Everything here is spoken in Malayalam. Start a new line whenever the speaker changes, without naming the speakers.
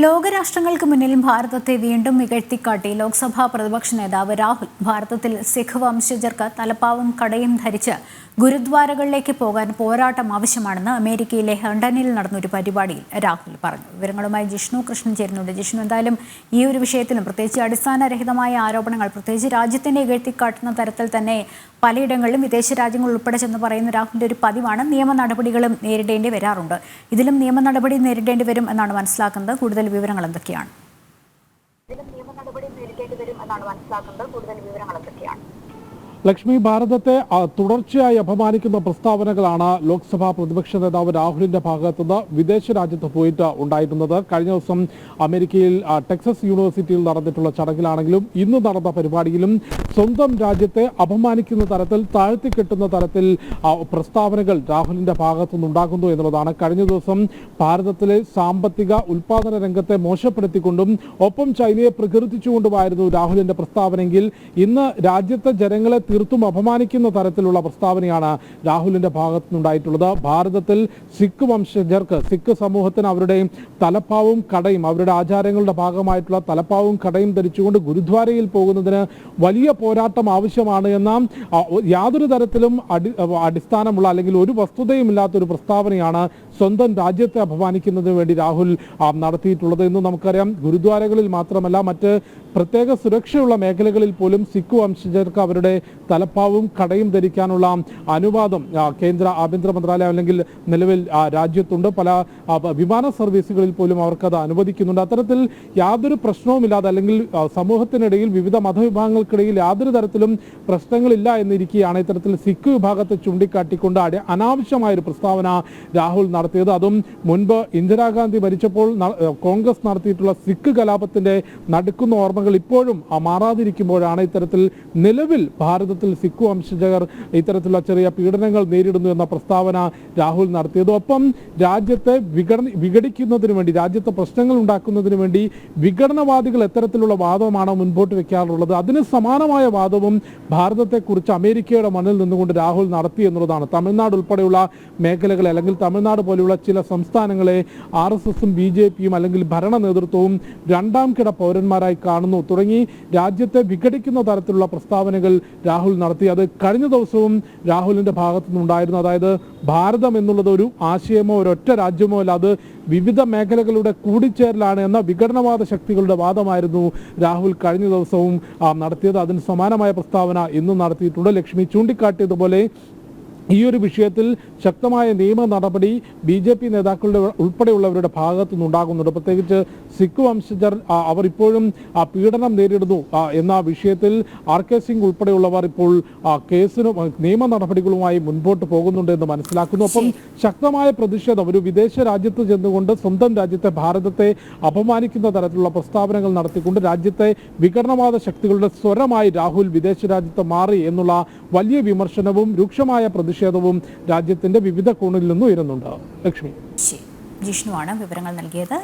ലോകരാഷ്ട്രങ്ങൾക്ക് മുന്നിൽ ഭാരതത്തെ വീണ്ടും ഇകഴ്ത്തിക്കാട്ടി ലോക്സഭാ പ്രതിപക്ഷ നേതാവ് രാഹുൽ ഭാരതത്തിൽ സിഖ് വംശജർക്ക് തലപ്പാവും കടയും ധരിച്ച് ഗുരുദ്വാരകളിലേക്ക് പോകാൻ പോരാട്ടം ആവശ്യമാണെന്ന് അമേരിക്കയിലെ ലണ്ടനിൽ നടന്നൊരു പരിപാടിയിൽ രാഹുൽ പറഞ്ഞു. വിവരങ്ങളുമായി ജിഷ്ണു കൃഷ്ണൻ ചേരുന്നുണ്ട്. ജിഷ്ണു, എന്തായാലും ഈ ഒരു വിഷയത്തിലും പ്രത്യേകിച്ച് അടിസ്ഥാനരഹിതമായ ആരോപണങ്ങൾ, പ്രത്യേകിച്ച് രാജ്യത്തിനെ ഇകഴ്ത്തിക്കാട്ടുന്ന തരത്തിൽ തന്നെ പലയിടങ്ങളിലും വിദേശ രാജ്യങ്ങൾ ഉൾപ്പെടെ ചെന്ന് പറയുന്ന രാഹുലിന്റെ ഒരു പതിവാണ്. നിയമ നടപടികളും നേരിടേണ്ടി വരാറുണ്ട്. ഇതിലും നിയമ നടപടി നേരിടേണ്ടി വരും എന്നാണ് മനസ്സിലാക്കുന്നത്. കൂടുതൽ വിവരങ്ങൾ എന്തൊക്കെയാണ്?
ലക്ഷ്മി, ഭാരതത്തെ തുടർച്ചയായി അപമാനിക്കുന്ന പ്രസ്താവനകളാണ് ലോക്സഭാ പ്രതിപക്ഷ നേതാവ് രാഹുലിന്റെ ഭാഗത്തുനിന്ന് വിദേശ രാജ്യത്ത് പോയിട്ട് ഉണ്ടായിരുന്നത്. കഴിഞ്ഞ ദിവസം അമേരിക്കയിൽ ടെക്സസ് യൂണിവേഴ്സിറ്റിയിൽ നടന്നിട്ടുള്ള ചടങ്ങിലാണെങ്കിലും ഇന്ന് നടന്ന പരിപാടിയിലും സ്വന്തം രാജ്യത്തെ അപമാനിക്കുന്ന തരത്തിൽ, താഴ്ത്തിക്കെട്ടുന്ന തരത്തിൽ പ്രസ്താവനകൾ രാഹുലിന്റെ ഭാഗത്തുനിന്നുണ്ടാകുന്നു എന്നുള്ളതാണ്. കഴിഞ്ഞ ദിവസം ഭാരതത്തിലെ സാമ്പത്തിക ഉൽപാദന രംഗത്തെ മോശപ്പെടുത്തിക്കൊണ്ടും ഒപ്പം ചൈനയെ പ്രകീർത്തിച്ചുകൊണ്ടുമായിരുന്നു രാഹുലിന്റെ പ്രസ്താവനയെങ്കിൽ ഇന്ന് രാജ്യത്തെ ജനങ്ങളെ തീർത്തും അപമാനിക്കുന്ന തരത്തിലുള്ള പ്രസ്താവനയാണ് രാഹുലിന്റെ ഭാഗത്തുനിന്നുണ്ടായിട്ടുള്ളത്. ഭാരതത്തിൽ സിഖ് വംശജർക്ക്, സിഖ് സമൂഹത്തിന് അവരുടെ തലപ്പാവും കടയും, അവരുടെ ആചാരങ്ങളുടെ ഭാഗമായിട്ടുള്ള തലപ്പാവും കടയും ധരിച്ചുകൊണ്ട് ഗുരുദ്വാരയിൽ പോകുന്നതിന് വലിയ പോരാട്ടം ആവശ്യമാണ് എന്ന യാതൊരു തരത്തിലും അടിസ്ഥാനമുള്ള അല്ലെങ്കിൽ ഒരു വസ്തുതയുമില്ലാത്തൊരു പ്രസ്താവനയാണ് സ്വന്തം രാജ്യത്തെ അപമാനിക്കുന്നതിന് വേണ്ടി രാഹുൽ നടത്തിയിട്ടുള്ളത് എന്ന് നമുക്കറിയാം. ഗുരുദ്വാരകളിൽ മാത്രമല്ല, മറ്റ് പ്രത്യേക സുരക്ഷയുള്ള മേഖലകളിൽ പോലും സിഖ് വംശജർക്ക് അവരുടെ തലപ്പാവും കടയും ധരിക്കാനുള്ള അനുവാദം കേന്ദ്ര ആഭ്യന്തര മന്ത്രാലയം അല്ലെങ്കിൽ നിലവിൽ രാജ്യത്തുണ്ട്. പല വിമാന സർവീസുകളിൽ പോലും അവർക്കത് അനുവദിക്കുന്നുണ്ട്. അത്തരത്തിൽ യാതൊരു പ്രശ്നവുമില്ലാതെ അല്ലെങ്കിൽ സമൂഹത്തിനിടയിൽ വിവിധ മതവിഭാഗങ്ങൾക്കിടയിൽ യാതൊരു തരത്തിലും പ്രശ്നങ്ങളില്ല എന്നിരിക്കുകയാണ് ഇത്തരത്തിൽ സിഖ് വിഭാഗത്തെ ചൂണ്ടിക്കാട്ടിക്കൊണ്ട് അനാവശ്യമായൊരു പ്രസ്താവന രാഹുൽ നടത്തിയത്. അതും മുൻപ് ഇന്ദിരാഗാന്ധി മരിച്ചപ്പോൾ കോൺഗ്രസ് നടത്തിയിട്ടുള്ള സിഖ് കലാപത്തിന്റെ നടുക്കുന്ന ഓർമ്മകൾ ഇപ്പോഴും മാറാതിരിക്കുമ്പോഴാണ് ഇത്തരത്തിൽ നിലവിൽ ഭാരതത്തിൽ സിഖ് വംശജർ ഇത്തരത്തിലുള്ള ചെറിയ പീഡനങ്ങൾ നേരിടുന്നു എന്ന പ്രസ്താവന രാഹുൽ നടത്തിയത്. ഒപ്പം രാജ്യത്തെ വിഘടിക്കുന്നതിന് വേണ്ടി, രാജ്യത്തെ പ്രശ്നങ്ങൾ ഉണ്ടാക്കുന്നതിന് വേണ്ടി വിഘടനവാദികൾ എത്തരത്തിലുള്ള വാദമാണ് മുൻപോട്ട് വെക്കാറുള്ളത്, അതിന് സമാനമായ വാദവും ഭാരതത്തെക്കുറിച്ച് അമേരിക്കയുടെ മണ്ണിൽ നിന്നുകൊണ്ട് രാഹുൽ നടത്തി എന്നുള്ളതാണ്. തമിഴ്നാട് ഉൾപ്പെടെയുള്ള മേഖലകളെ അല്ലെങ്കിൽ തമിഴ്നാട് പോലെയുള്ള ചില സംസ്ഥാനങ്ങളെ RSSും BJPയും അല്ലെങ്കിൽ ഭരണ നേതൃത്വവും രണ്ടാം കിട പൗരന്മാരായി കാണുന്നു തുടങ്ങി രാജ്യത്തെ വിഘടിക്കുന്ന തരത്തിലുള്ള പ്രസ്താവനകൾ രാഹുൽ നടത്തി. അത് കഴിഞ്ഞ ദിവസവും രാഹുലിന്റെ ഭാഗത്തുനിന്നുണ്ടായിരുന്നു. അതായത് ഭാരതം എന്നുള്ളത് ഒരു ആശയമോ ഒരൊറ്റ രാജ്യമോ അല്ല, അത് വിവിധ മേഖലകളുടെ കൂടിച്ചേരലാണ് എന്ന വിഘടനവാദ ശക്തികളുടെ വാദമായിരുന്നു രാഹുൽ കഴിഞ്ഞ ദിവസവും നടത്തിയത്. അതിന് സമാനമായ പ്രസ്താവന ഇന്നും നടത്തിയിട്ടുണ്ട്. ലക്ഷ്മി ചൂണ്ടിക്കാട്ടിയതുപോലെ ഈ ഒരു വിഷയത്തിൽ ശക്തമായ നിയമ നടപടി BJP നേതാക്കളുടെ ഉൾപ്പെടെയുള്ളവരുടെ ഭാഗത്തു നിന്നുണ്ടാകുന്നുണ്ട്. പ്രത്യേകിച്ച് സിഖ് വംശജർ അവർ ഇപ്പോഴും പീഡനം നേരിടുന്നു എന്ന വിഷയത്തിൽ RK സിംഗ് ഉൾപ്പെടെയുള്ളവർ ഇപ്പോൾ കേസിനും നിയമ നടപടികളുമായി മുൻപോട്ട് പോകുന്നുണ്ട് എന്ന് മനസ്സിലാക്കുന്നു. ഒപ്പം ശക്തമായ പ്രതിഷേധം ഒരു വിദേശ രാജ്യത്ത് ചെന്നുകൊണ്ട് സ്വന്തം രാജ്യത്തെ, ഭാരതത്തെ അപമാനിക്കുന്ന തരത്തിലുള്ള പ്രസ്താവനകൾ നടത്തിക്കൊണ്ട് രാജ്യത്തെ വിഘടനവാദ ശക്തികളുടെ സ്വരമായി രാഹുൽ വിദേശ രാജ്യത്ത് മാറി എന്നുള്ള വലിയ വിമർശനവും രൂക്ഷമായ പ്രതിഷേധവും രാജ്യത്തിന്റെ വിവിധ കോണിൽ നിന്ന് ഉയരുന്നുണ്ട്. ലക്ഷ്മി,
ജിഷ്ണുവാണ് വിവരങ്ങൾ നൽകിയത്.